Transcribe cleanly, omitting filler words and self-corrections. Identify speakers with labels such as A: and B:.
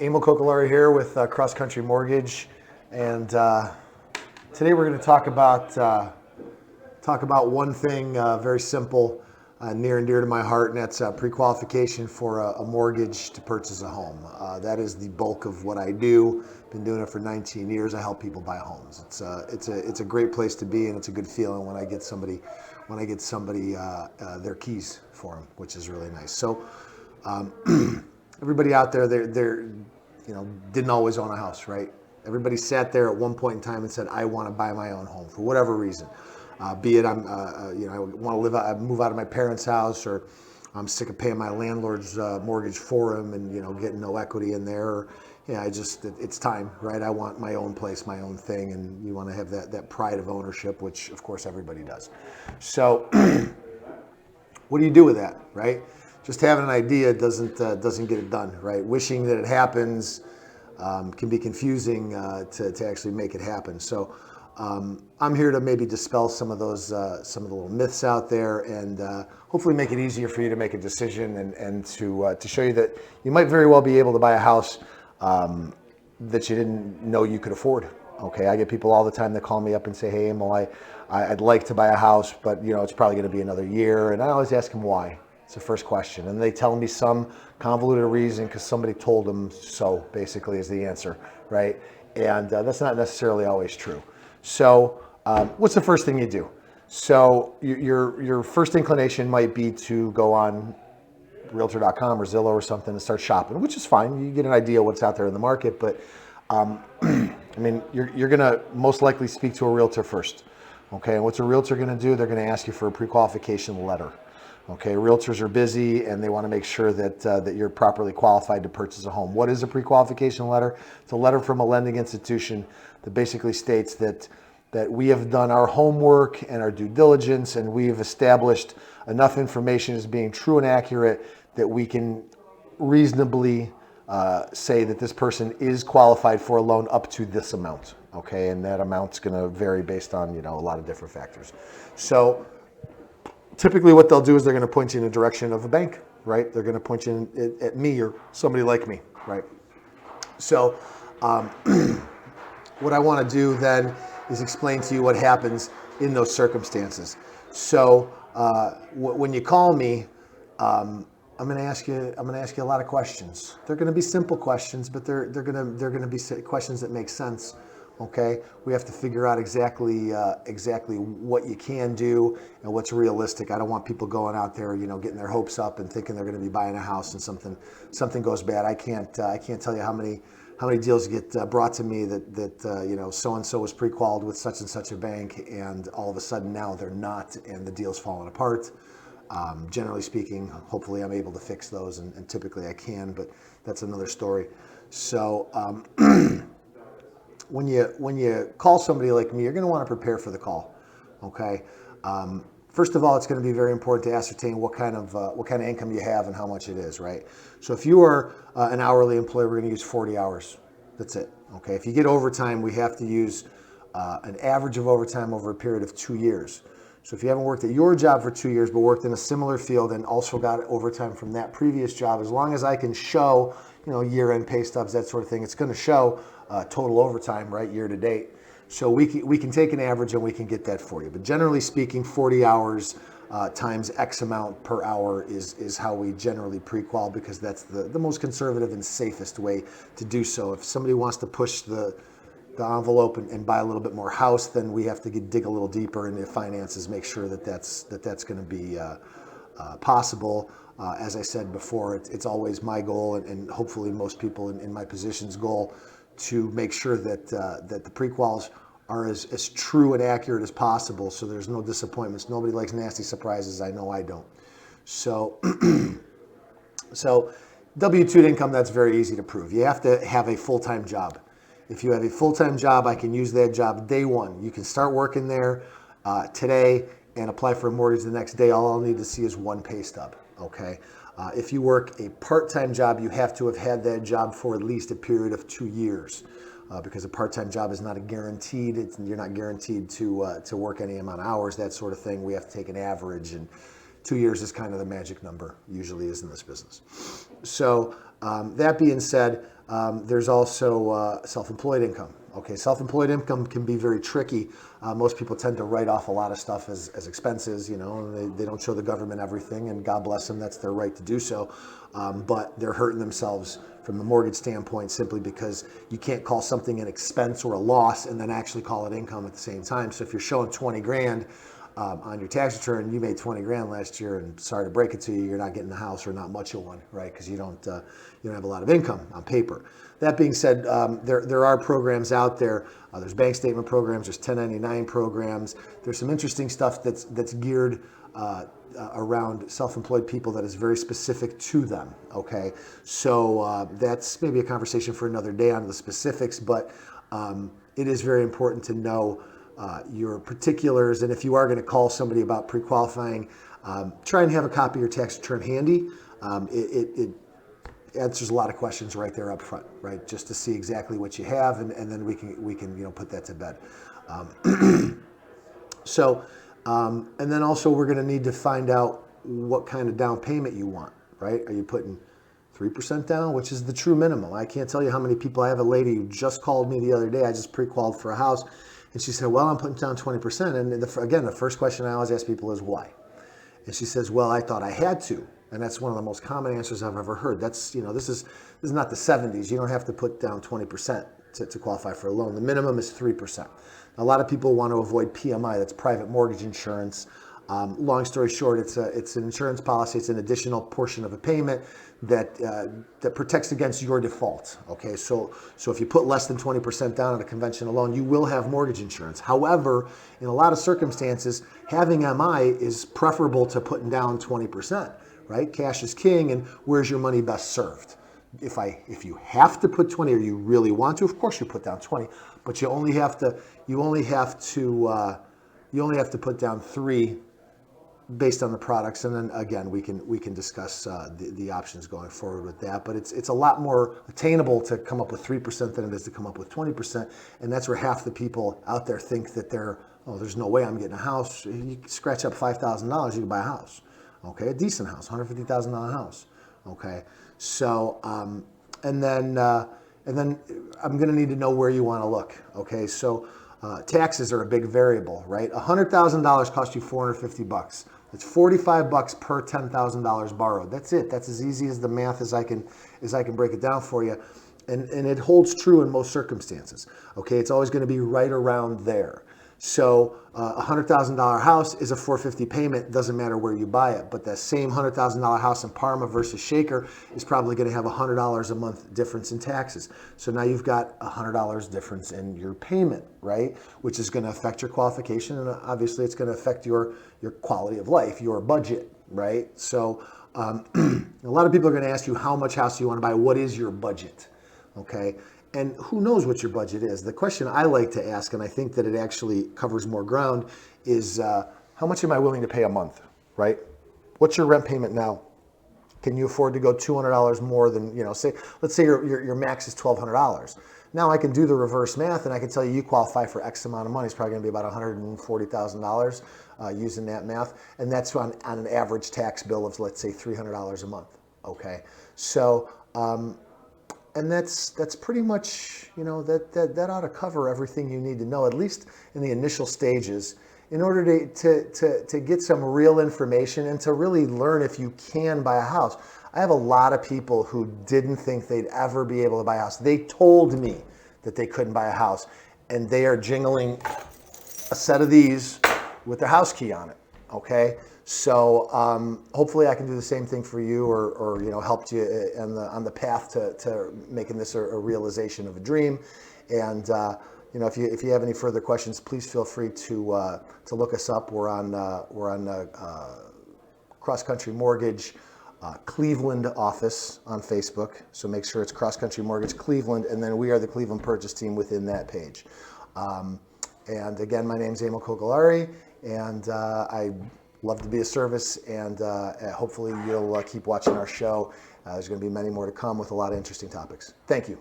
A: Emil Kokolari here with Cross Country Mortgage, and today we're going to talk about one thing very simple, near and dear to my heart, and that's pre-qualification for a mortgage to purchase a home. That is the bulk of what I do. Been doing it for 19 years. I help people buy homes. It's a great place to be, and it's a good feeling when I get somebody their keys for them, which is really nice. So. Everybody out there, they're didn't always own a house, right? Everybody sat there at one point in time and said, "I want to buy my own home for whatever reason." Be it I want to move out of my parents' house, or I'm sick of paying my landlord's mortgage for him and getting no equity in there. Or, it's time, right? I want my own place, my own thing, and you want to have that pride of ownership, which of course everybody does. So, what do you do with that, right? Just having an idea doesn't get it done, right? Wishing that it happens can be confusing to actually make it happen. So I'm here to maybe dispel some of the little myths out there, and hopefully make it easier for you to make a decision, and to show you that you might very well be able to buy a house that you didn't know you could afford. Okay, I get people all the time that call me up and say, "Hey, Emil, I'd like to buy a house, but it's probably going to be another year," and I always ask them why. It's the first question. And they tell me some convoluted reason because somebody told them so, basically, is the answer, right? And that's not necessarily always true. So what's the first thing you do? So your first inclination might be to go on Realtor.com or Zillow or something and start shopping, which is fine. You get an idea what's out there in the market. But, you're going to most likely speak to a realtor first. Okay, and what's a realtor going to do? They're going to ask you for a pre-qualification letter. Okay, realtors are busy and they want to make sure that you're properly qualified to purchase a home. What is a pre-qualification letter? It's a letter from a lending institution that basically states that we have done our homework and our due diligence, and we have established enough information as being true and accurate that we can reasonably say that this person is qualified for a loan up to this amount. Okay, and that amount's going to vary based on a lot of different factors. So typically what they'll do is they're going to point you in the direction of a bank, right? They're going to point you at me or somebody like me, right? So what I want to do then is explain to you what happens in those circumstances. So when you call me, I'm going to ask you a lot of questions. They're going to be simple questions, but they're going to be questions that make sense. Okay, we have to figure out exactly what you can do and what's realistic. I don't want people going out there, getting their hopes up and thinking they're going to be buying a house and something goes bad. I can't tell you how many deals get brought to me that so and so was pre-qualified with such and such a bank, and all of a sudden now they're not, and the deal's falling apart. Generally speaking, hopefully I'm able to fix those, and typically I can, but that's another story. So. When you call somebody like me, you're going to want to prepare for the call. Okay. First of all, it's going to be very important to ascertain what kind of income you have and how much it is, right? So if you are an hourly employee, we're going to use 40 hours. That's it. Okay. If you get overtime, we have to use an average of overtime over a period of 2 years. So if you haven't worked at your job for 2 years, but worked in a similar field and also got overtime from that previous job, as long as I can show, year-end pay stubs, that sort of thing, it's going to show total overtime, right, year to date. So we can take an average and we can get that for you. But generally speaking, 40 hours times X amount per hour is how we generally pre-qual, because that's the most conservative and safest way to do so. If somebody wants to push the envelope and buy a little bit more house, then we have to dig a little deeper in the finances, make sure that's going to be possible. As I said before, it's always my goal, and hopefully most people in my position's goal, to make sure that the pre-quals are as true and accurate as possible, so there's no disappointments. Nobody likes nasty surprises. I know I don't. So, W-2 income, that's very easy to prove. You have to have a full-time job. If you have a full-time job, I can use that job day one. You can start working there today and apply for a mortgage the next day. All I'll need to see is one pay stub. Okay. If you work a part-time job, you have to have had that job for at least a period of 2 years, because a part-time job is not a guaranteed. You're not guaranteed to work any amount of hours, that sort of thing. We have to take an average, and 2 years is kind of the magic number, usually is in this business. So that being said, there's also self-employed income. Okay, self-employed income can be very tricky. Most people tend to write off a lot of stuff as expenses, and they don't show the government everything, and God bless them, that's their right to do so. But they're hurting themselves from the mortgage standpoint simply because you can't call something an expense or a loss and then actually call it income at the same time. So if you're showing 20 grand on your tax return, you made 20 grand last year, and sorry to break it to you, you're not getting a house or not much of one, right? Because you don't have a lot of income on paper. That being said, there are programs out there. There's bank statement programs. There's 1099 programs. There's some interesting stuff that's geared around self-employed people that is very specific to them. Okay, so that's maybe a conversation for another day on the specifics, but it is very important to know your particulars. And if you are going to call somebody about pre-qualifying, try and have a copy of your tax return handy. It answers a lot of questions right there up front, right? Just to see exactly what you have, and then we can put that to bed. And then also we're going to need to find out what kind of down payment you want, right? Are you putting 3% down, which is the true minimum? I can't tell you how many people. I have a lady who just called me the other day. I just pre-qualified for a house, and she said, well, I'm putting down 20%. And again, the first question I always ask people is why? And she says, well, I thought I had to. And that's one of the most common answers I've ever heard. That's, this is not the 70s. You don't have to put down 20% to qualify for a loan. The minimum is 3%. A lot of people want to avoid PMI, that's private mortgage insurance. Long story short, it's an insurance policy. It's an additional portion of a payment that protects against your default. Okay, so if you put less than 20% down on a conventional loan, you will have mortgage insurance. However, in a lot of circumstances, having MI is preferable to putting down 20%. Right? Cash is king, and where's your money best served? If you have to put 20, or you really want to, of course you put down 20, but you only have to put down 3 based on the products, and then again we can discuss the options going forward with that. But it's a lot more attainable to come up with 3% than it is to come up with 20%, and that's where half the people out there think that there's no way I'm getting a house. You scratch up $5,000, you can buy a house. Okay, a decent house, $150,000 house. Okay, so and then I'm going to need to know where you want to look. Okay, so taxes are a big variable, right? $100,000 costs you $450. It's $45 per $10,000 borrowed. That's it. That's as easy as the math as I can break it down for you, and it holds true in most circumstances. Okay, it's always going to be right around there. So a $100,000 house is a $450 payment. Doesn't matter where you buy it, but that same $100,000 house in Parma versus Shaker is probably going to have $100 a month difference in taxes. So now you've got $100 difference in your payment, right? Which is going to affect your qualification, and obviously it's going to affect your quality of life, your budget, right? So a lot of people are going to ask you how much house do you want to buy? What is your budget? Okay. And who knows what your budget is? The question I like to ask, and I think that it actually covers more ground, is how much am I willing to pay a month, right? What's your rent payment now? Can you afford to go $200 more than, let's say your max is $1,200. Now I can do the reverse math, and I can tell you qualify for X amount of money. It's probably going to be about $140,000 using that math. And that's on an average tax bill of, let's say, $300 a month, okay? So, and that's pretty much, that ought to cover everything you need to know, at least in the initial stages, in order to get some real information and to really learn if you can buy a house. I have a lot of people who didn't think they'd ever be able to buy a house. They told me that they couldn't buy a house, and they are jingling a set of these with their house key on it, okay? So hopefully I can do the same thing for you, or helped you on the path to making this a realization of a dream. And if you have any further questions, please feel free to look us up. We're on Cross Country Mortgage Cleveland office on Facebook. So make sure it's Cross Country Mortgage Cleveland, and then we are the Cleveland Purchase Team within that page. And again, my name's Emil Kokolari, and I love to be of service, and hopefully you'll keep watching our show. There's going to be many more to come with a lot of interesting topics. Thank you.